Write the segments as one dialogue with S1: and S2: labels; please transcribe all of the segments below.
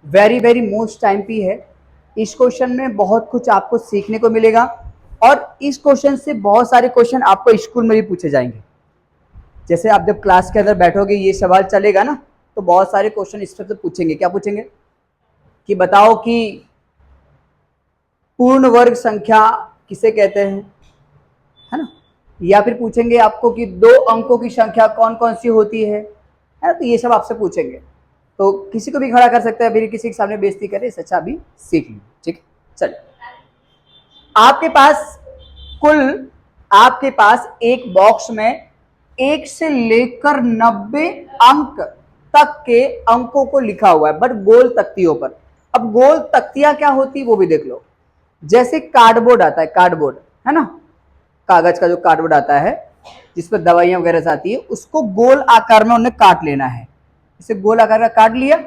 S1: Very very most time P है। इस question में बहुत कुछ आपको सीखने को मिलेगा और इस क्वेश्चन से बहुत सारे क्वेश्चन आपको स्कूल में भी पूछे जाएंगे। जैसे आप जब क्लास के अंदर बैठोगे ये सवाल चलेगा ना, तो बहुत सारे क्वेश्चन इस तरह से पूछेंगे। क्या पूछेंगे कि बताओ कि पूर्ण वर्ग संख्या किसे कहते हैं, है ना। या फिर पूछेंगे आपको कि 2 अंकों की संख्या कौन कौन सी होती है ना। तो ये सब आपसे पूछेंगे, तो किसी को भी खड़ा कर सकते हैं, फिर किसी के सामने बेइज्जती करे, इससे अच्छा भी सीख लीजिए। ठीक है, चलिए। आपके पास एक बॉक्स में 1 से लेकर 90 अंक तक के अंकों को लिखा हुआ है, बट गोल तख्तियों पर। अब गोल तख्तियां क्या होती है वो भी देख लो। जैसे कार्डबोर्ड आता है, कार्डबोर्ड है ना, कागज का जो कार्डबोर्ड आता है जिसपर दवाइयां वगैरह आती है, उसको गोल आकार में उन्हें काट लेना है। इसे गोल आकार का काट लिया,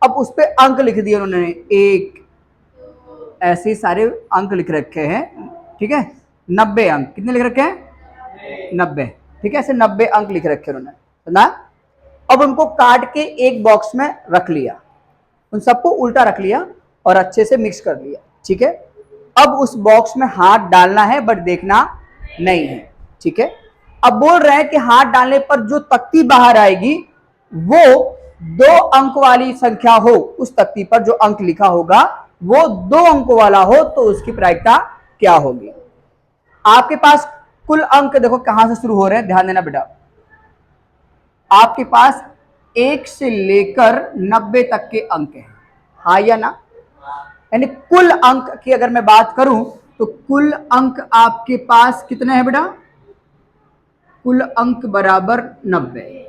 S1: अब उस पर अंक लिख दिए उन्होंने, 1, ऐसे सारे अंक लिख रखे हैं। ठीक है, 90 अंक, कितने लिख रखे हैं, 90। ठीक है, ऐसे 90 अंक लिख रखे उन्होंने, सुना। अब उनको काट के एक बॉक्स में रख लिया, उन सबको उल्टा रख लिया और अच्छे से मिक्स कर लिया। ठीक है, अब उस बॉक्स में हाथ डालना है बट देखना नहीं है। ठीक है, अब बोल रहे हैं कि हाथ डालने पर जो तख्ती बाहर आएगी वो 2 अंक वाली संख्या हो, उस तख्ती पर जो अंक लिखा होगा वो 2 अंकों वाला हो, तो उसकी प्रायिकता क्या होगी। आपके पास कुल अंक देखो कहां से शुरू हो रहे हैं, ध्यान देना बेटा। आपके पास 1 से लेकर 90 तक के अंक हैं, हाँ या ना। यानी कुल अंक की अगर मैं बात करूं तो कुल अंक आपके पास कितने हैं बेटा, कुल अंक बराबर 90,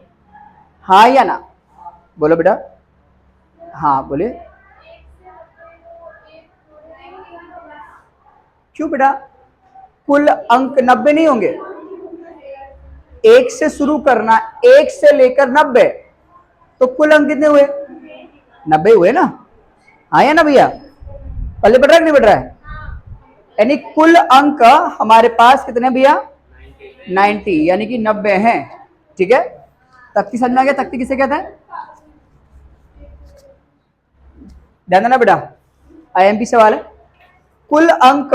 S1: हाँ या ना। बोलो बेटा, हाँ बोले। क्यों बेटा, कुल अंक 90 नहीं होंगे, 1 से शुरू करना, 1 से लेकर 90, तो कुल अंक कितने हुए, 90 हुए ना, हाँ या ना भैया। पहले बढ़ रहा है नहीं बढ़ रहा है, यानी कुल अंक हमारे पास कितने भैया, 90, यानी कि 90 हैं। ठीक है, तख्ती समझ गया, तख्ती किसे कहते हैं, ध्यान देना बेटा, आईएमपी सवाल है। कुल अंक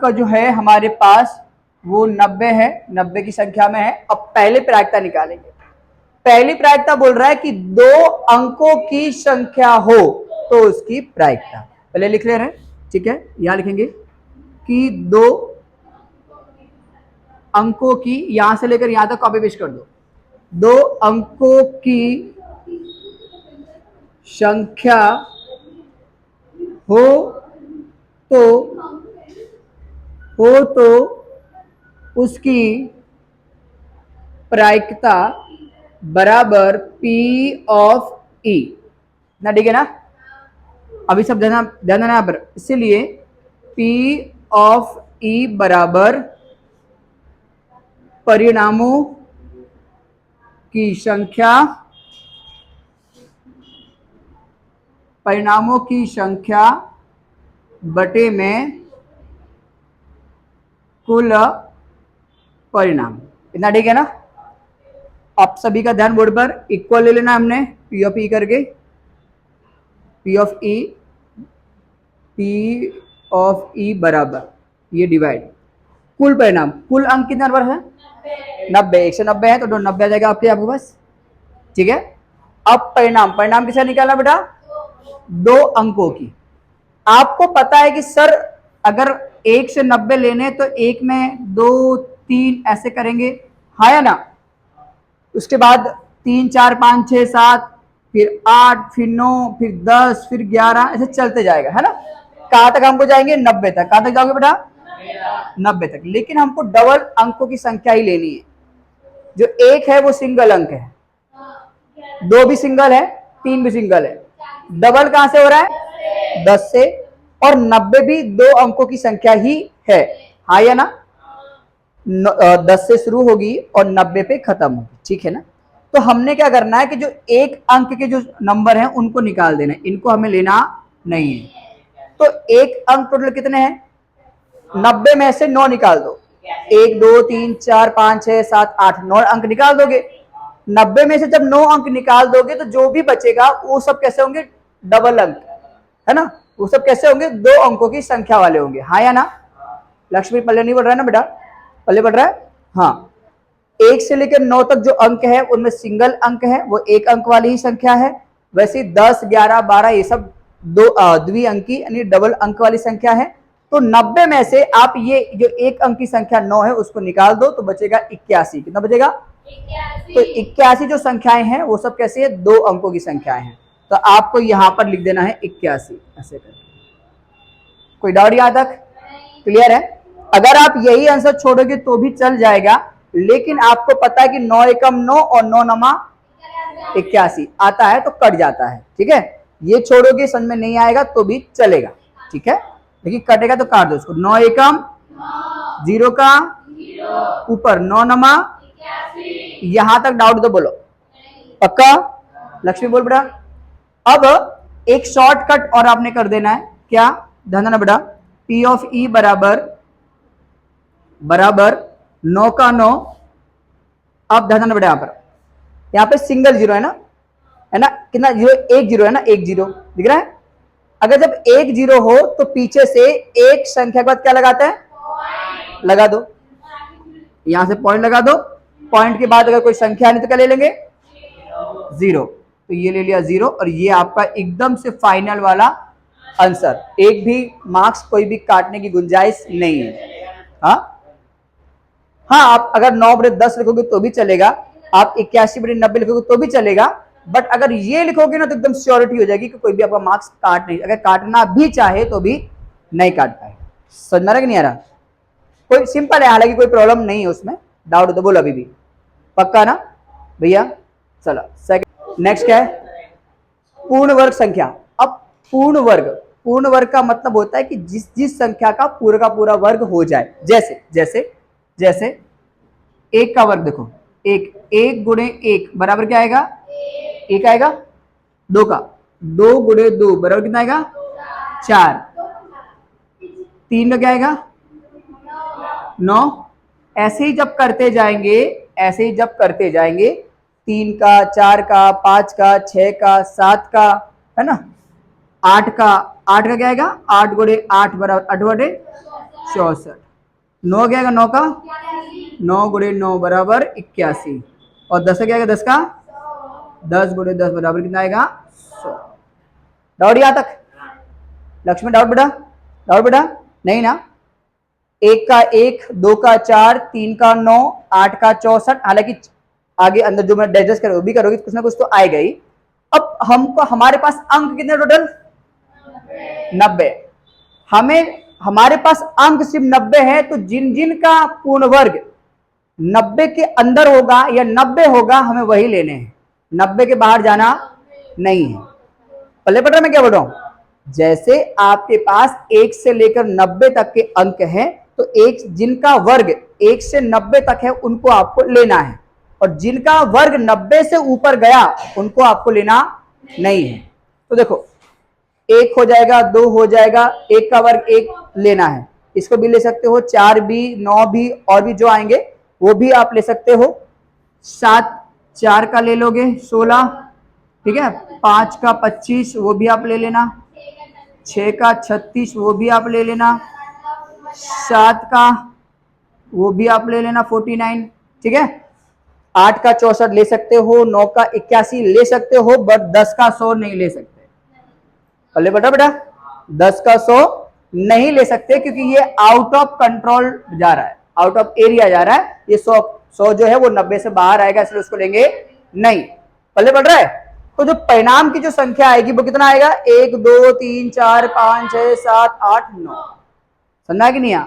S1: जो है हमारे पास वो 90 है, 90 की संख्या में है। अब पहले प्रायिकता निकालेंगे। पहली प्रायिकता बोल रहा है कि 2 अंकों की संख्या हो तो उसकी प्रायिकता, पहले लिख ले रहे हैं। ठीक है, यहां लिखेंगे कि 2 अंकों की, यहां से लेकर यहां तक कॉपी पेस्ट कर दो, 2 अंकों की संख्या हो तो उसकी प्रायिकता बराबर P ऑफ E ना। ठीक है ना, अभी सब ध्यान देना यहाँ पर, इसीलिए P ऑफ E बराबर परिणामों की संख्या बटे में कुल परिणाम, इतना ठीक है ना। आप सभी का ध्यान बोर्ड पर, इक्वल ले लेना हमने P ऑफ E करके, P ऑफ E बराबर ये डिवाइड कुल परिणाम, कुल अंक कितना नंबर है, 90, 190 है तो 90 आ जाएगा आपके पास। ठीक है, अब परिणाम किसे निकालना बेटा, 2 अंकों की। आपको पता है कि सर अगर 1 से 90 लेने तो 1 में 2 3 ऐसे करेंगे, हाँ या ना। उसके बाद 3 4 5 6 7, फिर 8, फिर 9, फिर 10, फिर 11, ऐसे चलते जाएगा, है ना। कहां तक हमको जाएंगे, 90 तक। कहां तक जाओगे बेटा, 90 तक। लेकिन हमको डबल अंकों की संख्या ही लेनी है। जो 1 है वो सिंगल अंक है, 2 भी सिंगल है, 3 भी सिंगल है, डबल कहां से हो रहा है, 10 से, और 90 भी 2 अंकों की संख्या ही है, हाँ या ना। 10 से शुरू होगी और 90 पे खत्म होगी। ठीक है ना, तो हमने क्या करना है कि जो 1 अंक के जो नंबर हैं उनको निकाल देना है, इनको हमें लेना नहीं है। तो 1 अंक टोटल कितने हैं, 90 में से 9 निकाल दो, 1 2 3 4 5 6 7 8, 9 अंक निकाल दोगे। 90 में से जब 9 अंक निकाल दोगे तो जो भी बचेगा वो सब कैसे होंगे, डबल अंक, है ना, वो सब कैसे होंगे, 2 अंकों की संख्या वाले होंगे, हाँ या ना। लक्ष्मी पल्ले नहीं बढ़ रहा है ना बेटा, पल्ले बढ़ रहा है, हाँ। 1 से लेकर 9 तक जो अंक है उनमें सिंगल अंक है, वो 1 अंक वाली ही संख्या है। वैसे 10, 11, 12 ये सब द्विअंकी यानी डबल अंक वाली संख्या है। तो 90 में से आप ये जो 1 अंक की संख्या 9 है उसको निकाल दो तो बचेगा 81। कितना बचेगा, 81। तो 81 जो संख्याएं हैं वो सब कैसे है, 2 अंकों की संख्याएं हैं। तो आपको यहां पर लिख देना है 81 ऐसे करके। कोई डाउट यहाँ तक, क्लियर है। अगर आप यही आंसर छोड़ोगे तो भी चल जाएगा, लेकिन आपको पता है कि 9 एकम 9 और 9 नमा 81 आता है तो कट जाता है, ठीक है। ये छोड़ोगे समझ में नहीं आएगा तो भी चलेगा, ठीक है, लेकिन कटेगा तो काट दो उसको। 9 एकम 0 का ऊपर 9 नमा, यहां तक डाउट तो बोलो, पक्का। लक्ष्मी बोल बेटा। अब एक शॉर्टकट और आपने कर देना है, क्या, ध्यान देना बेटा। P ऑफ E बराबर 9 का 9। अब ध्यान देना बेटा, यहाँ पे सिंगल जीरो है ना, कितना जीरो, 1 जीरो है ना, 1 जीरो दिख रहा है। अगर जब 1 जीरो हो तो पीछे से एक संख्या के बाद क्या लगाता है, लगा दो, यहां से पॉइंट लगा दो। पॉइंट के बाद अगर कोई संख्या नहीं तो क्या ले लेंगे, 0। तो ये ले लिया 0 और ये आपका एकदम से फाइनल वाला आंसर। एक भी मार्क्स कोई भी काटने की गुंजाइश नहीं है। हाँ हाँ, आप अगर 9/10 लिखोगे तो भी चलेगा, आप 81/90 लिखोगे तो भी चलेगा, बट अगर ये लिखोगे ना तो एकदम श्योरिटी हो जाएगी कि कोई भी आपका मार्क्स काट नहीं, अगर काटना भी चाहे तो भी नहीं काट पाए। समझ में आ रहा कि नहीं आ रहा, कोई सिंपल है, हालांकि कोई प्रॉब्लम नहीं है उसमें, डाउट तो बोलो अभी भी, पक्का ना भैया। चलो सेकंड, नेक्स्ट क्या है, पूर्ण वर्ग संख्या। अब पूर्ण वर्ग का मतलब होता है कि जिस संख्या का पूरा वर्ग हो जाए। जैसे जैसे जैसे 1 का वर्ग देखो, 1 गुणे 1 बराबर क्या आएगा, 1 आएगा। 2 का 2 गुणे 2 बराबर कितना आएगा, 4। 3 का क्या आएगा, 9। ऐसे ही जब करते जाएंगे 3 का, 4 का, 5 का, 6 का, 7 का, है ना, 8 का क्या आएगा, 8 गुणे 8 बराबर 8/64। 9 क्या आएगा, 9 का 9 गुणे 9 बराबर 81। और 10 का क्या आएगा, 10 का 10 गुणे 10 बराबर कितना आएगा, 100। डाउट यहां तक, लक्ष्मी डाउट बेटा नहीं ना। 1 का 1, 2 का 4, 3 का 9, 8 का 64। हालांकि आगे अंदर जो मैं डाइजेस्ट करोगे भी करोगे कुछ ना कुछ तो आएगा ही। अब हमको हमारे पास अंक कितने टोटल, 90। हमारे पास अंक सिर्फ 90 है, तो जिन जिन का पूर्ण वर्ग 90 के अंदर होगा या 90 होगा हमें वही लेने हैं, 90 के बाहर जाना नहीं है। पल्ले पड़ रहा मैं क्या बोल रहा हूं, जैसे आपके पास 1 से लेकर 90 तक के अंक हैं, तो एक जिनका वर्ग 1 से 90 तक है उनको आपको लेना है, और जिनका वर्ग 90 से ऊपर गया उनको आपको लेना नहीं है। तो देखो 1 हो जाएगा, 2 हो जाएगा, 1 का वर्ग 1 लेना है, इसको भी ले सकते हो, 4 भी, 9 भी, और भी जो आएंगे वो भी आप ले सकते हो। 7 4 का ले लोगे 16, ठीक है। 5 का 25 वो भी आप ले लेना, 6 का 36 वो भी आप ले लेना, 7 का वो भी आप ले लेना 49, ठीक है। 8 का 64 ले सकते हो, 9 का 81 ले सकते हो, बट 10 का 100 नहीं ले सकते। पहले बेटा 10 का 100 नहीं ले सकते क्योंकि ये आउट ऑफ कंट्रोल जा रहा है, आउट ऑफ एरिया जा रहा है। ये 100 जो है वो 90 से बाहर आएगा, इसलिए उसको लेंगे नहीं। पहले बढ़ रहा है, तो जो परिणाम की जो संख्या आएगी वो कितना आएगा, 1 2 3 4 5 6 7 8 9। समझा कि नहीं आ,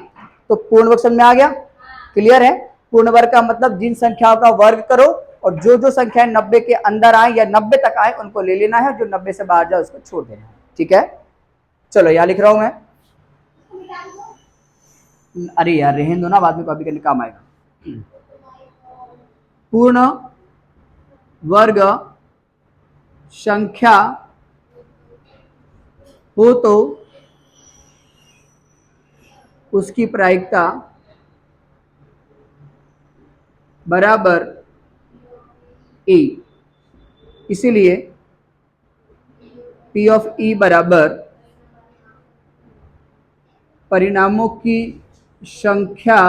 S1: तो पूर्ण वर्ग समझ में आ गया, क्लियर है। पूर्ण वर्ग का मतलब जिन संख्याओं का वर्ग करो और जो जो संख्याएं 90 के अंदर आए या 90 तक आए उनको ले लेना है, जो 90 से बाहर जाए उसको छोड़ देना है, ठीक है। चलो यहां लिख रहा हूं मैं, अरे यार रहने दो ना, बाद में कॉपी करने काम आएगा। पूर्ण वर्ग संख्या हो तो उसकी प्रायिकता बराबर ई, इसीलिए P ऑफ ई बराबर परिणामों की संख्या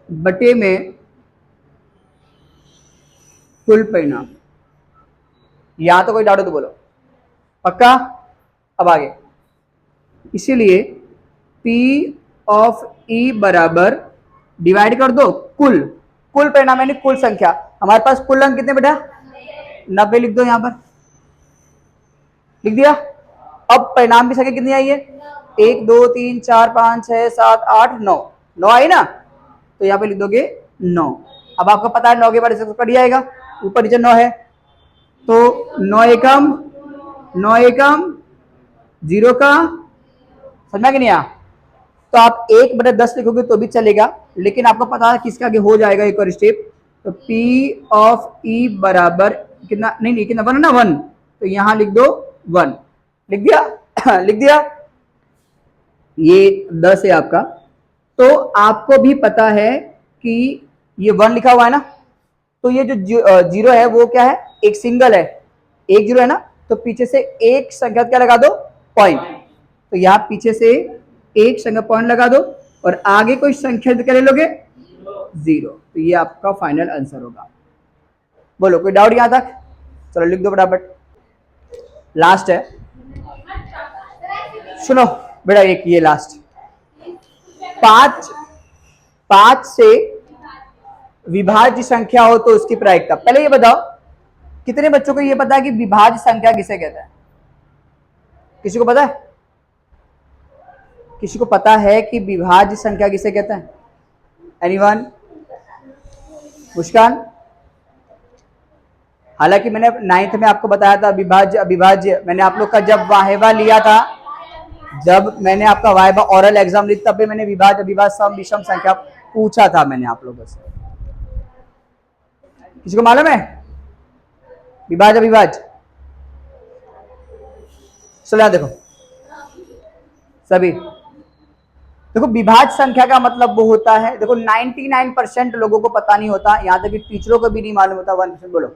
S1: बटे में कुल परिणाम। यहां तो कोई डाउट हो तो बोलो, पक्का? अब आगे, इसीलिए P ऑफ E बराबर डिवाइड कर दो कुल परिणाम यानी कुल संख्या। हमारे पास कुल अंक कितने बेटा? 90 लिख दो, यहां पर लिख दिया। अब परिणाम की संख्या कितनी आई है? 1 2 3 4 5 6 7 8 9, 9 आई ना, तो यहाँ पे लिख दोगे 9। अब आपको पता है 9 के बाद इसको कट जाएगा, ऊपर नीचे 9 है, तो 9 एकम 0 का, समझा कि नहीं आया? तो आप 1/10 लिखोगे तो भी चलेगा, लेकिन आपको पता है किसके आगे हो जाएगा एक और स्टेप। तो P ऑफ E बराबर कितना, नहीं कितना, 1 है ना, 1, तो यहां लिख दो 1, लिख दिया लिख दिया, ये 10 है आपका। तो आपको भी पता है कि ये 1 लिखा हुआ है ना, तो ये जो 0 है वो क्या है? एक सिंगल है, एक 0 है ना, तो पीछे से एक संख्या क्या लगा दो? पॉइंट। तो यहां पीछे से एक संख्या पॉइंट लगा दो और आगे कोई संख्या क्या ले लोगे? 0। तो ये आपका फाइनल आंसर होगा। बोलो कोई डाउट यहां तक? चलो लिख दो फटाफट, लास्ट है। सुनो बेटा, एक ये लास्ट, 5 से विभाज्य संख्या हो तो उसकी प्रायिकता। पहले ये बताओ कितने बच्चों को ये पता है कि विभाज्य संख्या किसे कहते हैं? किसी को पता है? किसी को पता है कि विभाज्य संख्या किसे कहते हैं? एनीवन? मुस्कान? हालांकि मैंने 9th में आपको बताया था विभाज्य अविभाज्य, मैंने आप लोग का जब वाहेवा लिया था, जब मैंने आपका वाहेवा ओरल एग्जाम ली तब भी मैंने विभाज्य अविभाज्य सम विषम संख्या पूछा था मैंने आप लोगों से। किसी को मालूम है विभाज्य अविभाज्य? चलो देखो सभी, देखो विभाज्य संख्या का मतलब वो होता है, देखो 99% लोगों को पता नहीं होता, यहां तक कि टीचरों को भी नहीं मालूम होता। 1% बोलो।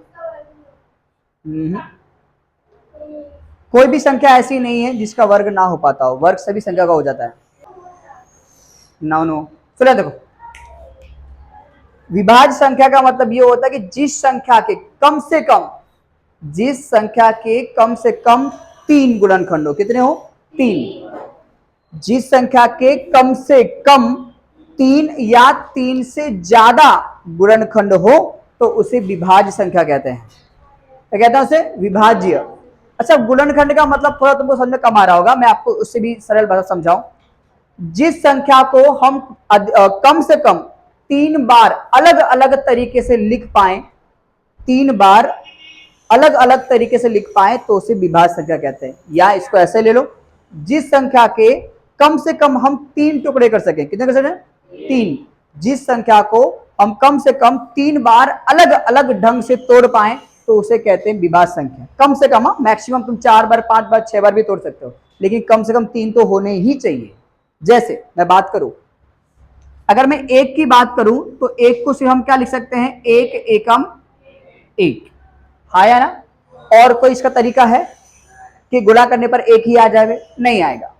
S1: कोई भी संख्या ऐसी नहीं है जिसका वर्ग ना हो पाता हो, वर्ग सभी संख्या का हो जाता है। नो चलो देखो, विभाज्य संख्या का मतलब ये होता है कि जिस संख्या के कम से कम 3 गुणनखंड हो। कितने हो? 3। जिस संख्या के कम से कम 3 या 3 से ज्यादा गुणनखंड हो तो उसे विभाज्य संख्या कहते हैं। क्या कहते हैं उसे? विभाज्य। अच्छा, गुणनखंड का मतलब थोड़ा तुमको समझ में कम आ रहा होगा, मैं आपको उससे भी सरल भाषा समझाऊं। जिस संख्या को हम कम से कम 3 बार अलग अलग तरीके से लिख पाए, 3 बार अलग अलग तरीके से लिख पाए तो उसे विभाज्य संख्या कहते हैं। या इसको ऐसे ले लो, जिस संख्या के कम से कम हम 3 टुकड़े कर सकें। कितने कर सकें? 3। जिस संख्या को हम कम से कम 3 बार अलग अलग ढंग से तोड़ पाए तो उसे कहते हैं विभाज्य संख्या। कम से कम, मैक्सिमम तुम 4 बार 5 बार 6 बार भी तोड़ सकते हो, लेकिन कम से कम 3 तो होने ही चाहिए। जैसे मैं बात करूं, अगर मैं 1 की बात करूं तो 1 को सिर्फ हम क्या लिख सकते हैं? 1 एकम 1, आया ना? और कोई इसका तरीका है कि गुणा करने पर 1 ही आ जाए? नहीं आएगा।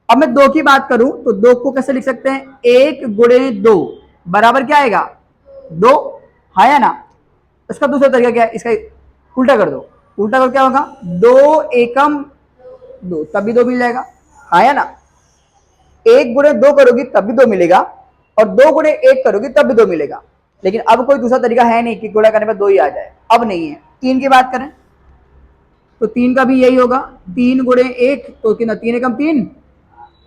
S1: अब मैं 2 की बात करूं तो 2 को कैसे लिख सकते हैं? 1 गुणे 2 बराबर क्या आएगा? 2, आया ना? इसका दूसरा तरीका क्या है? इसका उल्टा कर दो, उल्टा कर क्या होगा? 2 एकम 2, तब भी 2 मिल जाएगा, आया ना? 1 गुणे 2 करोगी तब भी 2 मिलेगा, और 2 गुणे 1 करोगी तब भी 2 मिलेगा। लेकिन अब कोई दूसरा तरीका है नहीं कि गुणा करने पर 2 ही आ जाए, अब नहीं है। 3 की बात करें तो 3 का भी यही होगा, 3 गुणे 1 तो कितना? 3 एकम 3।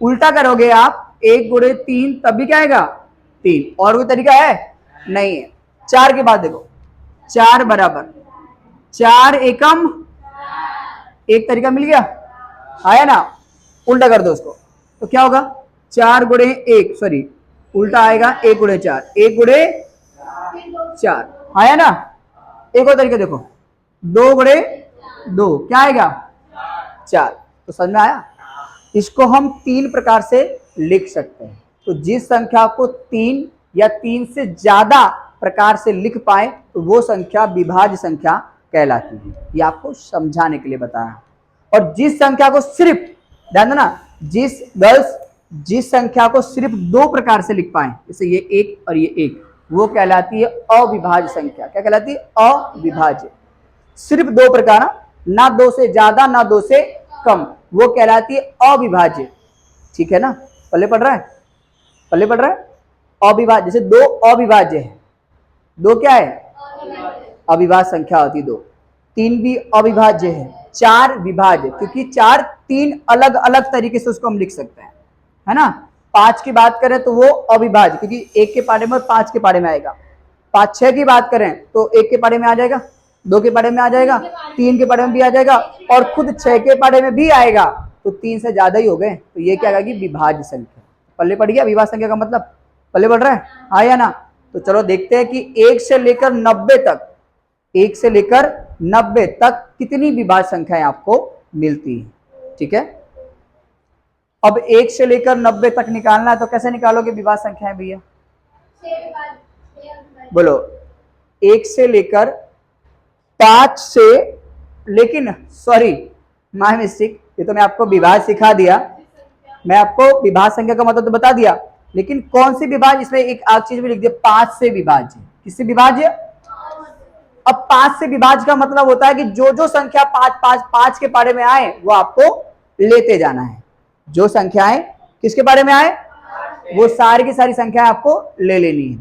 S1: उल्टा करोगे आप 1 गुणे 3 तब भी क्या आएगा? 3। और कोई तरीका है? नहीं है। 4 की बात देखो, 4 बराबर 4 एकम 1, तरीका मिल गया, आया ना? उल्टा कर दो उसको तो क्या होगा? 4 गुणे 1, सॉरी उल्टा आएगा 1 गुणे 4, 1 गुणे 4, आया ना? एक और तरीका देखो, 2 गुणे 2 क्या आएगा? 4। तो समझ में आया? इसको हम 3 प्रकार से लिख सकते हैं। तो जिस संख्या को 3 या 3 से ज्यादा प्रकार से लिख पाए तो वो संख्या विभाज्य संख्या कहलाती है। ये आपको समझाने के लिए बताया। और जिस संख्या को सिर्फ, ध्यान देना, जिस संख्या को सिर्फ दो प्रकार से लिख पाए, जैसे ये एक और ये एक, वो कहलाती है अविभाज्य संख्या। क्या कहलाती है? अविभाज्य। सिर्फ दो प्रकार, ना दो से ज्यादा ना दो से कम, वो कहलाती है अविभाज्य। ठीक है ना? पल्ले पढ़ रहा है? पल्ले पढ़ रहा है? अविभाज्य। जैसे दो अविभाज्य है, दो क्या है? अविभाज्य संख्या होती है दो। तीन भी अविभाज्य है। चार विभाज्य, क्योंकि चार तीन अलग अलग तरीके से उसको हम लिख सकते हैं, है ना। पांच की बात करें तो वो अविभाज्य, क्योंकि एक के पारे में और पांच के पारे में आएगा। पांच छह की बात करें तो एक के पारे में आ जाएगा, दो के पारे में आ जाएगा, तीन के पारे में भी आ जाएगा, और खुद छह के पारे में भी आएगा, तो तीन से ज्यादा ही हो गए, तो ये क्या आएगी? विभाज्य संख्या। पल्ले पड़ गया विभाज्य संख्या का मतलब? पल्ले पड़ रहा है? हाँ या ना? तो चलो देखते हैं कि 1 से लेकर 90 तक, 1 से लेकर 90 तक कितनी विभाज्य संख्याएं आपको मिलती है। ठीक है, अब 1 से लेकर 90 तक निकालना है, तो कैसे निकालोगे विभाज्य संख्याएं भैया? बोलो। 1 से लेकर 5 से, लेकिन सॉरी माय मिस्टेक, ये तो मैं आपको विभाज्य सिखा दिया, मैं आपको विभाज्य संख्या का मतलब तो बता दिया, लेकिन कौन सी विभाज्य, इसमें एक आग चीज भी लिख दिया, 5 से विभाज्य। किससे विभाज्य? अब 5 से विभाज्य का मतलब होता है कि जो जो संख्या 5 के पारे में आए वो आपको लेते जाना है। जो संख्याएं किसके बारे में आए, वो सारी की सारी संख्याएं आपको ले लेनी है।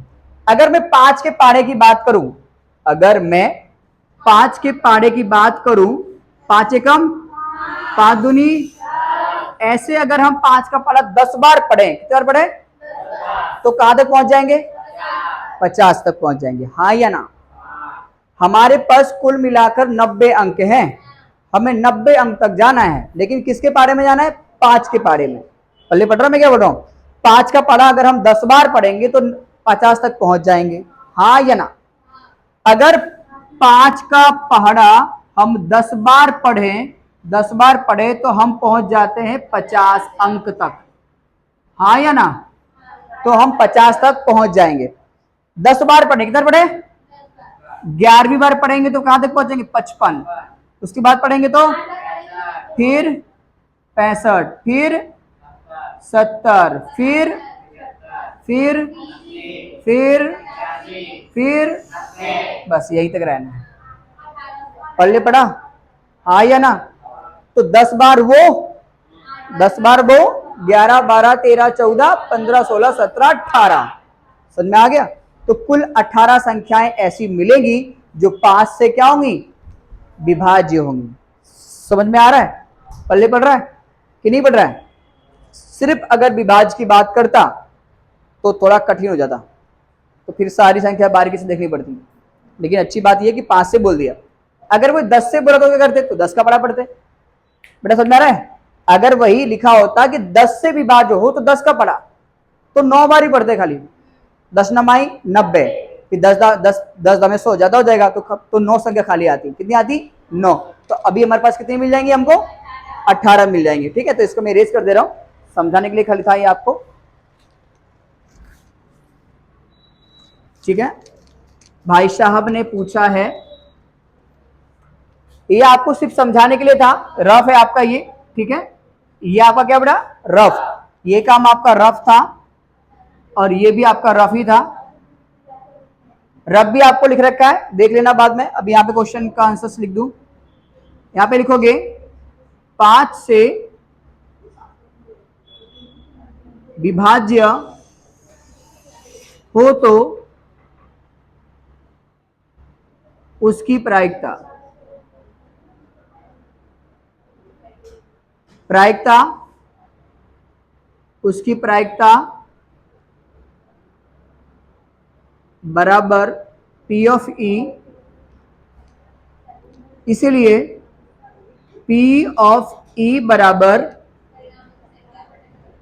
S1: अगर मैं 5 के पारे की बात करूं, अगर मैं 5 के पारे की बात करूं, 5 एकम 5 दूनी, ऐसे अगर हम 5 का पारा 10 बार पढ़े, कितनी बार पढ़े, तो कहां तक पहुंच जाएंगे? 50 तक पहुंच जाएंगे। हाँ या ना? हमारे पास कुल मिलाकर 90 अंक हैं, हमें 90 अंक तक जाना है, लेकिन किसके पारे में जाना है? 5 के पारे में। पल्ले पढ़ रहा, मैं क्या बोल रहा हूं? 5 का पारा अगर हम 10 बार पढ़ेंगे तो 50 तक पहुंच जाएंगे। हाँ या ना? अगर 5 का पहाड़ा हम 10 बार पढ़े तो हम पहुंच जाते हैं 50 अंक तक। हाँ या ना? तो हम 50 तक पहुंच जाएंगे। 10 बार पढ़े, किधर पढ़े? 11वीं बार पढ़ेंगे तो कहां तक पहुंचेंगे? 55। उसके बाद पढ़ेंगे तो फिर 65, फिर 70, फिर बस यही तक रहना है। पढ़ले पढ़ा? हाँ या ना? तो 10 बार वो, 11, 12, 13, 14, 15, 16, 17, 18, समझ में आ गया? तो कुल 18 संख्याएं ऐसी मिलेंगी जो 5 से क्या होंगी? विभाज्य होंगी। समझ में आ रहा है? पल्ले पढ़ रहा है कि नहीं पढ़ रहा है? सिर्फ अगर विभाज्य की बात करता तो थोड़ा कठिन हो जाता, तो फिर सारी संख्या बारीकी से देखनी पड़ती, लेकिन अच्छी बात यह कि 5 से बोल दिया। अगर वो 10 से बोला तो क्या करते? तो 10 का पढ़ा पढ़ते। बेटा समझ में आ रहा है? अगर वही लिखा होता कि 10 से विभाज्य हो तो 10 का पढ़ा, तो 9 बार ही पढ़ते खाली। 10 9 90, फिर 10 में 100 ज्यादा हो जाएगा, तो 9 संख्या खाली आती। कितनी आती? 9। तो अभी हमारे पास कितनी मिल जाएंगी हमको? 18 मिल जाएंगे। ठीक है, तो इसको मैं इरेज कर दे रहा हूं, समझाने के लिए खाली था ये आपको। ठीक है, भाई साहब ने पूछा है, ये आपको सिर्फ समझाने के लिए था, रफ है आपका ये। ठीक है, ये आपका क्या बेटा? रफ। ये काम आपका रफ था और ये भी आपका रफ ही था। रफ भी आपको लिख रखा है, देख लेना बाद में। अब यहां पे क्वेश्चन का आंसर्स लिख दूं, यहां पे लिखोगे 5 से विभाज्य हो तो उसकी प्रायिकता बराबर P ऑफ E, इसीलिए P ऑफ E बराबर,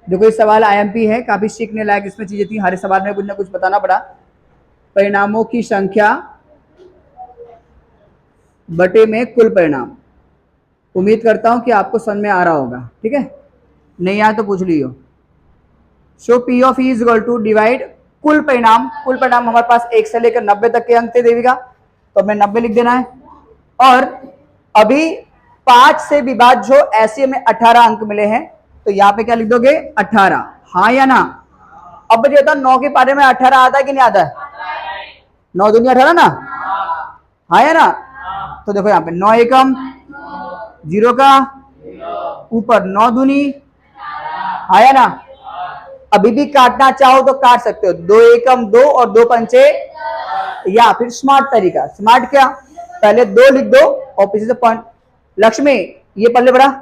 S1: देखो ये सवाल IMP है, काफी सीखने लायक इसमें चीजें थी, हर सवाल में कुछ ना कुछ बताना पड़ा। परिणामों की संख्या बटे में कुल परिणाम। उम्मीद करता हूं कि आपको समझ में आ रहा होगा। ठीक है, नहीं आया तो पूछ लियो। So P of E is equal to divide कुल परिणाम हमारे पास 1 से लेकर 90 तक के अंक थे देवी का, तो हमें 90 लिख देना है। और अभी 5 से विभाज्य हो ऐसे हमें 18 अंक मिले हैं, तो यहां पे क्या लिख दोगे 18, हाँ या ना। अब मुझे बता 9 के पारे में 18 आता है कि नहीं आता है? 9 दूनी 18 ना, हाँ या ना। तो देखो यहाँ पे 9 एकम 0 का ऊपर 9 दूनी, हाँ या ना। अभी भी काटना चाहो तो काट सकते हो, 2 एकम 2 और 2 पंचे, या फिर स्मार्ट तरीका। स्मार्ट क्या, पहले 2 लिख दो और पीछे से पॉइंट। लक्ष्मी ये पल्ले बड़ा,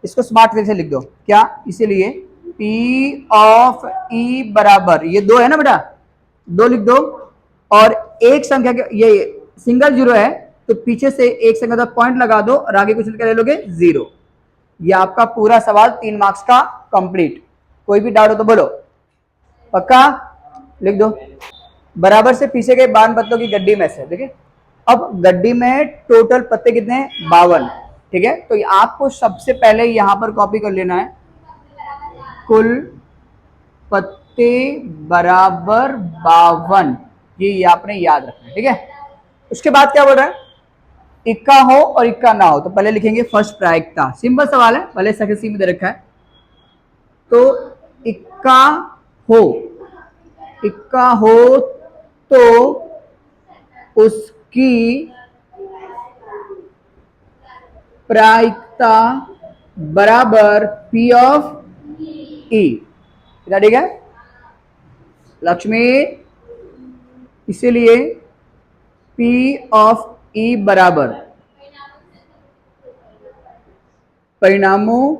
S1: इसको स्मार्ट तरीके से लिख दो क्या, इसीलिए P ऑफ E बराबर ये 2 है ना बेटा, 2 लिख दो और एक संख्या के ये सिंगल जीरो है तो पीछे से एक संख्या तक पॉइंट लगा दो और आगे कुछ ले लोगे 0। ये आपका पूरा सवाल 3 मार्क्स का कंप्लीट। कोई भी डाउट हो तो बोलो, पक्का लिख दो। बराबर से पीछे के 52 पत्तों की गड्डी में से, देखिए अब गड्डी में टोटल पत्ते कितने हैं 52, ठीक है। तो आपको सबसे पहले यहां पर कॉपी कर लेना है, कुल पत्ते बराबर 52, ये आपने याद रखना है, ठीक है। उसके बाद क्या बोल रहा है, इक्का हो और इक्का ना हो, तो पहले लिखेंगे फर्स्ट प्रायिकता। सिंपल सवाल है, भले सेकंड सी में दे रखा है। तो इक्का हो तो उसकी प्रायिकता बराबर P ऑफ E, ठीक है लक्ष्मी। इसीलिए P ऑफ E बराबर परिणामों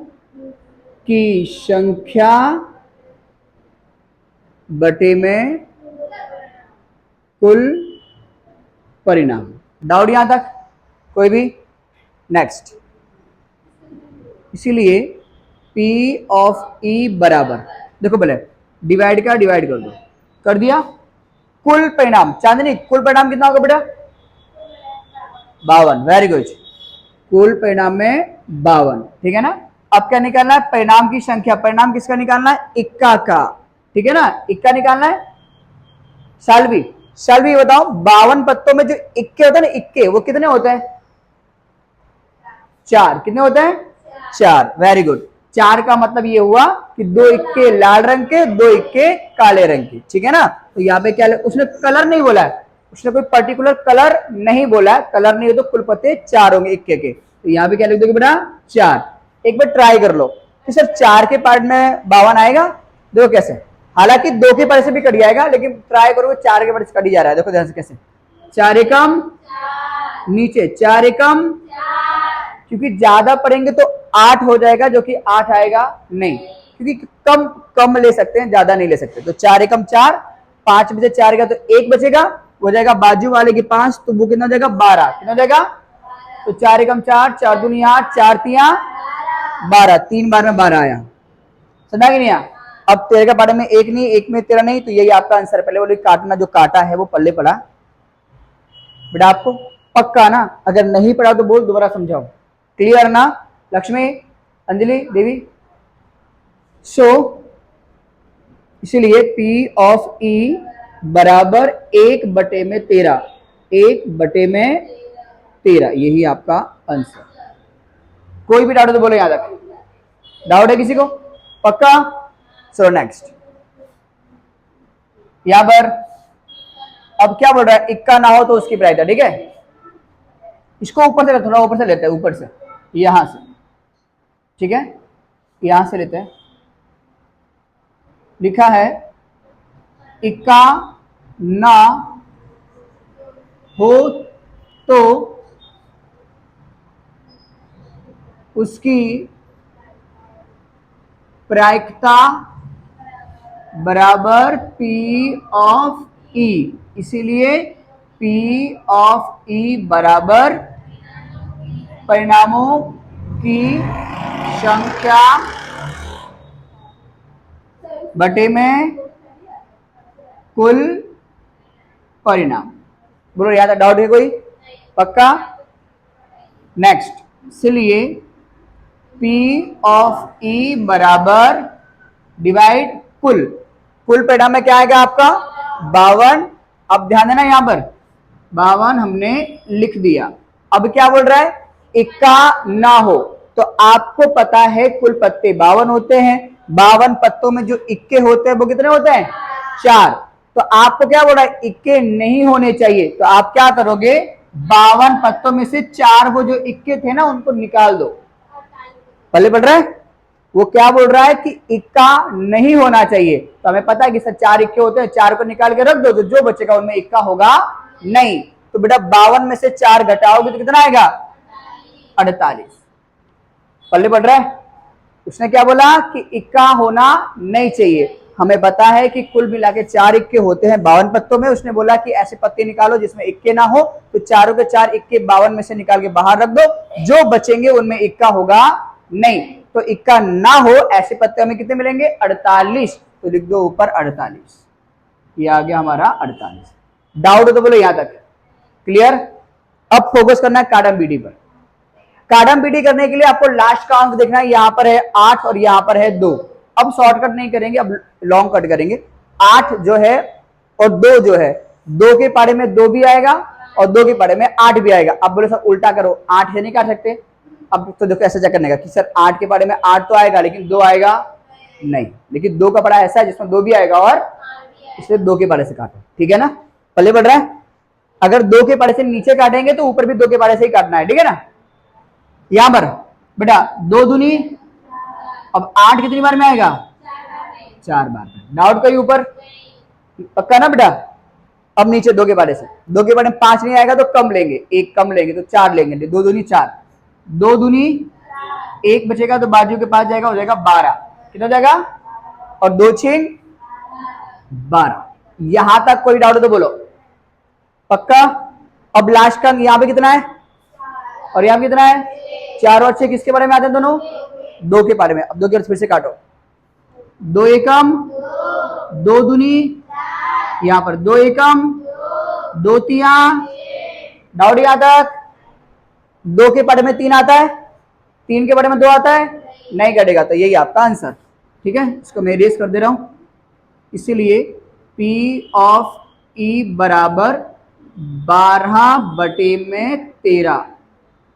S1: की संख्या बटे में कुल परिणाम। डाउट यहां तक कोई भी? नेक्स्ट, इसीलिए P ऑफ E बराबर, देखो पहले डिवाइड कर दो, कर दिया। कुल परिणाम, चांदनी कुल परिणाम कितना होगा बेटा 52, वेरी गुड। कुल परिणाम में 52, ठीक है ना। अब क्या निकालना है, परिणाम की संख्या। परिणाम किसका निकालना है, इक्का का, ठीक है ना, इक्का निकालना है। शाल्वी बताओ 52 पत्तों में जो इक्के होते हैं ना, इक्के वो कितने होते हैं 4, कितने होते हैं 4, वेरी गुड। 4 का मतलब ये हुआ कि 2 इक्के लाल रंग के, 2 इक्के काले रंग के, ठीक है ना। तो यहाँ पे क्या, उसने कलर नहीं बोला है, उसने कोई पर्टिकुलर कलर नहीं बोला है, कलर नहीं हो तो कुल पत्ते 4 होंगे इक्के के। तो यहाँ पे क्या लिख दोगे बेटा 4। एक बार ट्राई कर लो कि सिर्फ 4 के पार्ट में 52 आएगा, देखो कैसे। हालांकि 2 के पार्ट से भी कट जाएगा, लेकिन ट्राई करोगे 4 के पार्ट से कट ही जा रहा है, देखो ध्यान से कैसे। 4 एकम नीचे, 4 एकम, क्योंकि ज्यादा पढ़ेंगे तो 8 हो जाएगा, जो कि 8 आएगा नहीं, क्योंकि कम ले सकते हैं, ज्यादा नहीं ले सकते। तो 4 एकम 4, 5 में से 4 का तो 1 बचेगा, हो जाएगा बाजू वाले की 5, तो वो कितना हो जाएगा 12, कितना हो जाएगा। तो 4 एकम 4, 4 दूनी 8, 4 तिया 12, 3 बार में 12 आया, समझा कि नहीं आया। अब 13 के बारे में 1 नहीं, 1 में 13 नहीं, तो यही आपका आंसर। पहले बोले काटना, जो काटा है वो पल्ले पड़ा बेटा आपको, पक्का ना। अगर नहीं पढ़ा तो बोल, दोबारा समझाओ, क्लियर ना लक्ष्मी, अंजलि, देवी। सो इसीलिए P ऑफ E बराबर 1/13, 1/13, यही आपका आंसर। कोई भी डाउट तो बोलो, याद रखें। डाउट है किसी को, पक्का। सो नेक्स्ट, यहां पर अब क्या बोल रहा है, इक्का ना हो तो उसकी प्रायिकता, ठीक है। इसको ऊपर से, थोड़ा ऊपर से लेते हैं, ऊपर से, यहां से, ठीक है, यहां से लेते हैं। लिखा है इक्का ना हो तो उसकी प्रायिकता बराबर P ऑफ E, इसीलिए P ऑफ E बराबर परिणामों की संख्या बटे में कुल परिणाम। बोलो याद है, डाउट है कोई, पक्का। नेक्स्ट, इसलिए P ऑफ E बराबर डिवाइड कुल, कुल परिणाम में क्या आएगा आपका 52। अब ध्यान देना यहां पर 52 हमने लिख दिया। अब क्या बोल रहा है इक्का ना हो, तो आपको पता है कुल पत्ते 52 होते हैं, 52 पत्तों में जो इक्के होते हैं वो कितने होते हैं 4। तो आपको क्या बोल रहा है इक्के नहीं होने चाहिए, तो आप क्या करोगे 52 पत्तों में से 4 वो जो इक्के थे ना उनको निकाल दो। पहले बढ़ रहा है वो क्या बोल रहा है कि इक्का नहीं होना चाहिए, तो हमें पता है कि सर 4 इक्के होते हैं, 4 को निकाल के रख दो तो जो बचेगा उनमें इक्का होगा नहीं। तो बेटा 52 में से 4 घटाओगे तो कितना आएगा 48। पल्ले बढ़ रहा है। उसने क्या बोला कि इक्का होना नहीं चाहिए। हमें पता है कि कुल मिला के 4 इक्के होते हैं 52 पत्तों में। उसने बोला कि ऐसे पत्ते निकालो जिसमें इक्के ना हो, तो चारों के 4 इक्के 52 में से निकाल के बाहर रख दो, जो बचेंगे उनमें इक्का होगा नहीं। तो इक्का ना हो ऐसे पत्ते हमें कितने मिलेंगे 48, तो लिख दो ऊपर 48। ये आ गया हमारा 48। डाउट हो तो बोलो यहां तक क्लियर। अब फोकस करना है काडम बीडी पर। काडम बीडी करने के लिए आपको लास्ट का अंक देखना है, यहां पर है 8 और यहां पर है 2। अब शॉर्टकट नहीं करेंगे, अब लॉन्ग कट करेंगे। 8 जो है और 2 जो है, 2 के पारे में 2 भी आएगा और 2 के पारे में 8 भी आएगा। अब बोले सर उल्टा करो, 8 से नहीं काट सकते। अब तो देखो ऐसा क्या करने का कि सर 8 के पारे में 8 तो आएगा लेकिन 2 आएगा नहीं, लेकिन 2 का पड़ा ऐसा है जिसमें 2 भी आएगा और इसलिए 2 के पारे से काटो, ठीक है ना। पल्ले बढ़ रहा है। अगर 2 के पारे से नीचे काटेंगे तो ऊपर भी 2 के पारे से ही काटना है, ठीक है ना। यहां पर बेटा 2 दूनी, अब 8 कितनी बार में आएगा 4 बार में। डाउट कोई ऊपर पक्का ना बेटा। अब नीचे 2 के बारे से, 2 के बारे में 5 नहीं आएगा तो कम लेंगे, 1 कम लेंगे तो 4 लेंगे। 2 दूनी 4, 2 दूनी 1 बचेगा तो बाजू के पास जाएगा, हो जाएगा 12। कितना जाएगा और 2 छीन 12। यहां तक कोई डाउट हो तो बोलो पक्का। अब लास्ट का यहां पे कितना है और यहां पे कितना है 4 और 6 किसके बारे में आते हैं दोनों 2 के बारे में। अब 2 के फिर से काटो, 2 एकम 2 दूनी, यहां पर 2 एकम 2 तिया। डाउट यहां तक 2 के बारे में 3 आता है, 3 के बारे में 2 आता है, नहीं कटेगा। तो यही आपका आंसर, ठीक है। इसको मैं इरेज कर दे रहा हूं। इसीलिए P ऑफ E बराबर 12/13।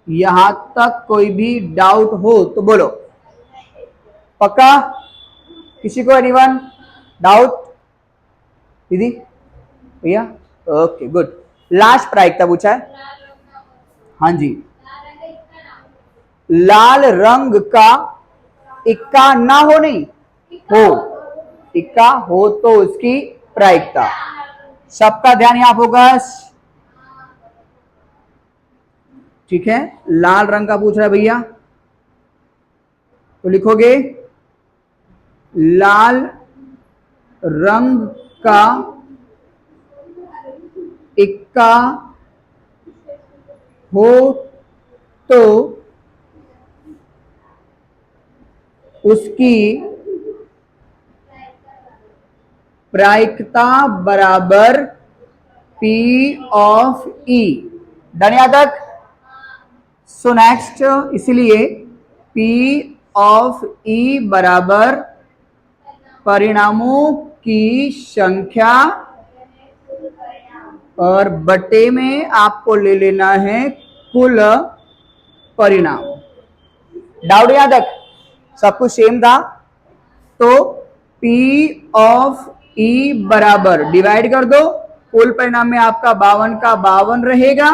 S1: यहां तक कोई भी डाउट हो तो बोलो पक्का। किसी को एनीवन डाउट दीदी भैया ओके गुड। लास्ट प्रायिकता पूछा है, हाँ जी। लाल रंग का इक्का ना हो, नहीं हो, इक्का हो तो उसकी प्रायिकता। सबका ध्यान यहां फोकस, ठीक है। लाल रंग का पूछ रहा है भैया, तो लिखोगे लाल रंग का इक्का हो तो उसकी प्रायिकता बराबर P ऑफ E। डन यहां तक। सो नेक्स्ट, इसलिए P ऑफ E बराबर परिणामों की संख्या और बटे में आपको ले लेना है कुल परिणाम। डाउट यहां तक सब कुछ सेम था। तो P ऑफ E बराबर डिवाइड कर दो, कुल परिणाम में आपका 52 का 52 रहेगा,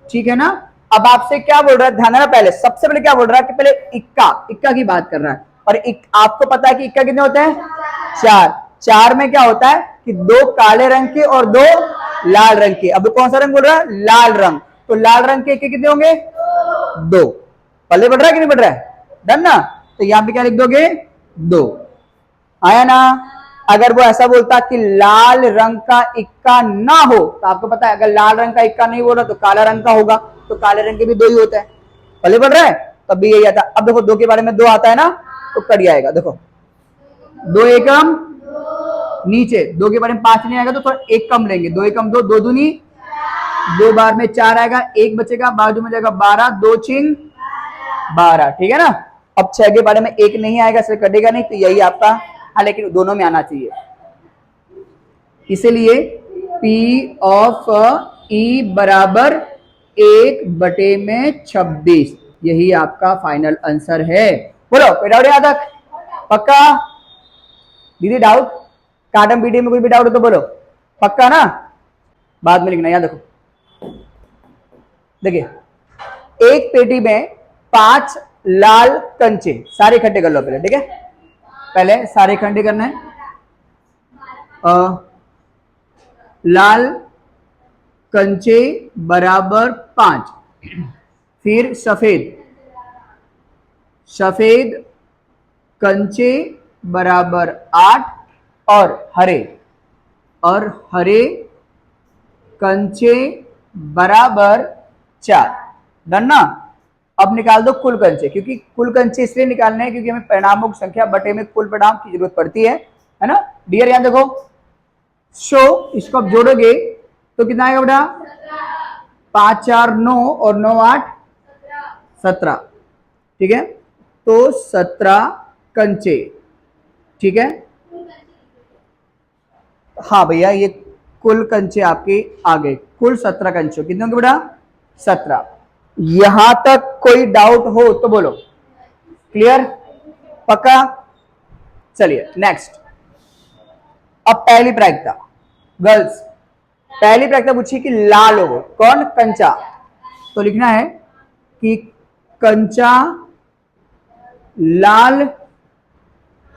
S1: ठीक है ना। अब आपसे क्या बोल रहा है ध्यान देना, पहले सबसे पहले क्या बोल रहा है कि पहले इक्का की बात कर रहा है। और आपको पता है कि इक्का कितने होते हैं 4। 4 में क्या होता है कि 2 काले रंग के और 2 लाल रंग के। अब कौन सा रंग बोल रहा है लाल रंग, तो लाल रंग के इक्के कितने होंगे 2। पल्ले बढ़ रहा है कि नहीं बढ़ रहा है, डन ना। तो यहां पे क्या लिख दोगे 2, आया ना। अगर वो ऐसा बोलता कि लाल रंग का इक्का ना हो, तो आपको पता है अगर लाल रंग का इक्का नहीं बोला तो काला रंग का होगा, तो काले रंग के भी 2 ही होते हैं। पहले बढ़ रहा है तब भी यही आता। अब देखो 2 के बारे में 2 आता है ना, तो कट आएगा। देखो 2 एकम नीचे, 2 के बारे में 5 नहीं आएगा तो थोड़ा 1 कम लेंगे, 2 एकम 2, 2 दूनी 2 बार में 4 आएगा, 1 बचेगा, बाजू में जाएगा 12, 2 छिंग 12, ठीक है ना। अब 6 के बारे में 1 नहीं आएगा, इसलिए कटेगा नहीं, तो यही आपका। हाँ लेकिन दोनों में आना चाहिए, इसलिए P ऑफ E बराबर 1/26। यही आपका फाइनल आंसर है। बोलो कोई डाउट यहाँ तक? पक्का? दीदी डाउट? काटम पीटी में कोई भी डाउट हो तो बोलो। पक्का ना? बाद में लिखना। यहाँ देखो, देखिए एक पेटी में 5 लाल कंचे, सारे इकट्ठे कर लो पहले, ठीक है? पहले सारे इकट्ठे करना है। लाल कंचे बराबर 5, फिर सफेद कंचे बराबर 8 और हरे कंचे बराबर 4। डन ना? अब निकाल दो कुल कंचे, क्योंकि कुल कंचे इसलिए निकालने हैं क्योंकि हमें परिणामों की संख्या बटे में कुल परिणाम की जरूरत पड़ती है ना? डियर यहां देखो, इसको आप जोड़ोगे तो कितना आएगा बेटा? 5 4 9 और 9 8 17, ठीक है? तो 17 कंचे, ठीक है? हाँ भैया, ये कुल कंचे आपके आ गए। कुल 17 कंचे कितने होंगे बेटा? 17। यहां तक कोई डाउट हो तो बोलो। क्लियर? पक्का? चलिए नेक्स्ट। अब पहली प्रायिकता, गर्ल्स पहली प्रायिकता पूछी कि लाल हो कौन? कंचा। तो लिखना है कि कंचा लाल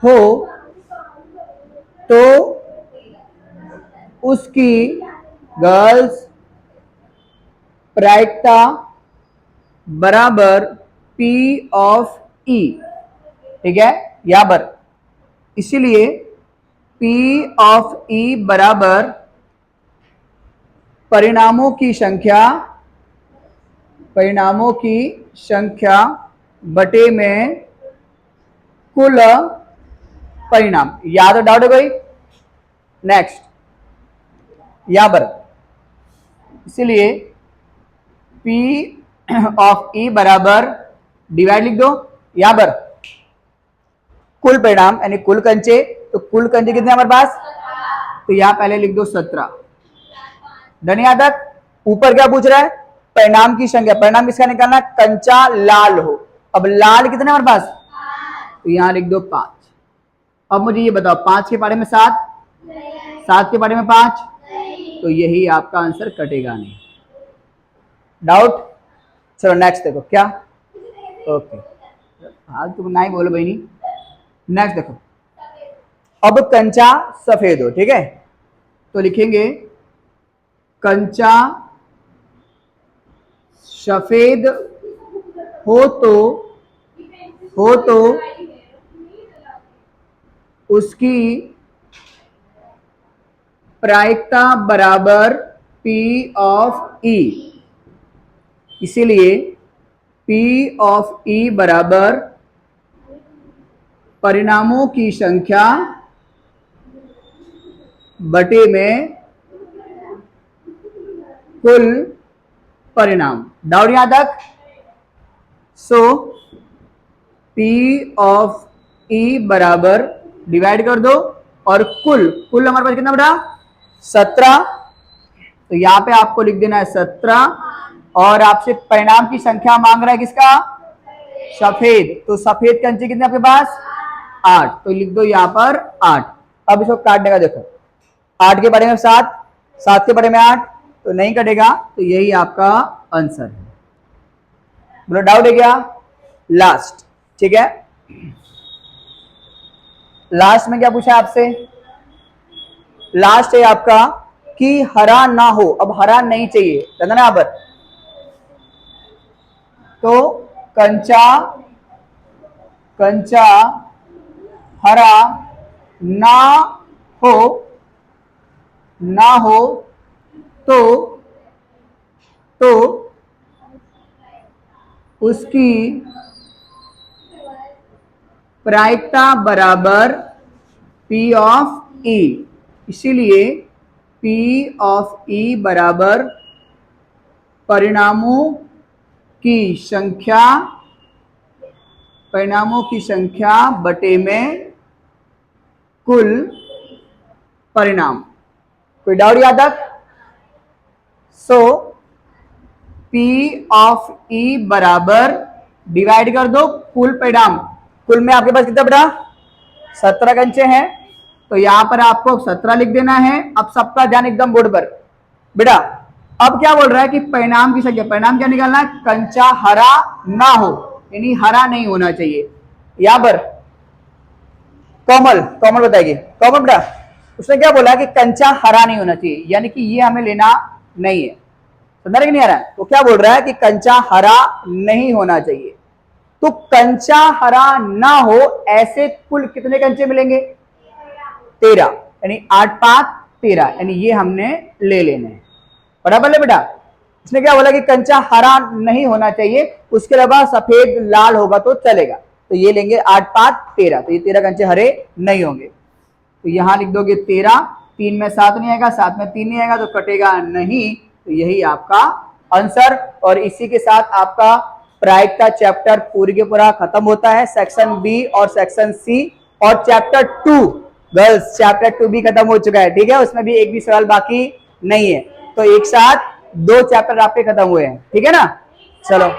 S1: हो तो उसकी गर्ल्स प्रायिकता बराबर P ऑफ E, ठीक है? यहां पर इसीलिए P ऑफ E बराबर परिणामों की संख्या बटे में कुल परिणाम। याद हो? डाउट है कोई? नेक्स्ट, यहां पर इसीलिए P ऑफ E बराबर डिवाइड लिख दो। यहां पर कुल परिणाम यानी कुल कंचे, तो कुल कंचे कितने हमारे पास? तो यहां पहले लिख दो 17। डन? यहां तक? ऊपर क्या पूछ रहा है? परिणाम की संख्या। परिणाम किसका निकालना? कंचा लाल हो। अब लाल कितने हमारे पास? तो यहां लिख दो 5। अब मुझे ये बताओ, 5 के पारे में 7, 7 के पारे में 5, तो यही आपका आंसर कटेगा नहीं। डाउट? चलो नेक्स्ट देखो। क्या? ओके, हाँ तुम नहीं बोलो बहनी। नेक्स्ट देखो, अब कंचा सफेद हो, ठीक है? तो लिखेंगे कंचा सफेद हो तो उसकी प्रायिकता बराबर P ऑफ E। इसीलिए P ऑफ E बराबर परिणामों की संख्या बटे में कुल परिणाम। डाउट यहां तक? सो P ऑफ E बराबर डिवाइड कर दो और कुल हमारे पास कितना बेटा? 17। तो यहां पे आपको लिख देना है 17 और आपसे परिणाम की संख्या मांग रहा है किसका? सफेद। तो सफेद कंचे कितने आपके पास? 8। तो लिख दो यहां पर 8। अब इसको काटने का देखो, 8 के बारे में 7, 7 के बारे में 8, तो नहीं कटेगा। तो यही आपका आंसर है। बोलो डाउट है क्या? लास्ट, ठीक है? लास्ट में क्या पूछा आपसे? लास्ट है आपका कि हरा ना हो। अब हरा नहीं चाहिए, समझना ना? यहाँ पर तो कंचा हरा ना हो तो उसकी प्रायिकता बराबर P ऑफ E। इसीलिए P ऑफ E बराबर परिणामों की संख्या बटे में कुल परिणाम। कोई डाउट यहाँ तक? सो P ऑफ E बराबर डिवाइड कर दो कुल परिणाम। कुल में आपके पास कितना बेटा? 17 कंचे हैं, तो यहां पर आपको 17 लिख देना है। अब सबका ध्यान एकदम बोर्ड पर बेटा। अब क्या बोल रहा है कि परिणाम की संख्या, परिणाम क्या निकालना है? कंचा हरा ना हो, यानी हरा नहीं होना चाहिए। यहां पर कोमल बताएगी। कोमल बेटा उसने क्या बोला कि कंचा हरा नहीं होना चाहिए, यानी कि ये हमें लेना नहीं है। समझ नहीं आ रहा है? तो क्या बोल रहा है कि कंचा हरा नहीं होना चाहिए। तो कंचा हरा ना हो ऐसे कुल कितने कंचे मिलेंगे? 13, यानी 8 5 13, यानी ये हमने ले लेने हैं। बराबर है बेटा। इसने क्या बोला कि कंचा हरा नहीं होना चाहिए, उसके अलावा सफेद लाल होगा तो चलेगा। तो ये लेंगे 8 5 13, तो ये 13 कंचे हरे नहीं होंगे। तो यहां लिख दोगे 13, 3 में 7 नहीं आएगा, 7 में 3 नहीं आएगा, तो कटेगा नहीं। तो यही आपका आंसर। और इसी के साथ आपका प्रायिकता चैप्टर पूरी के पूरा खत्म होता है, सेक्शन बी और सेक्शन सी। और चैप्टर 2 गर्ल्स, चैप्टर 2 भी खत्म हो चुका है। ठीक है, उसमें भी एक भी सवाल बाकी नहीं है। तो एक साथ 2 चैप्टर आपके खत्म हुए हैं। ठीक है ना? चलो।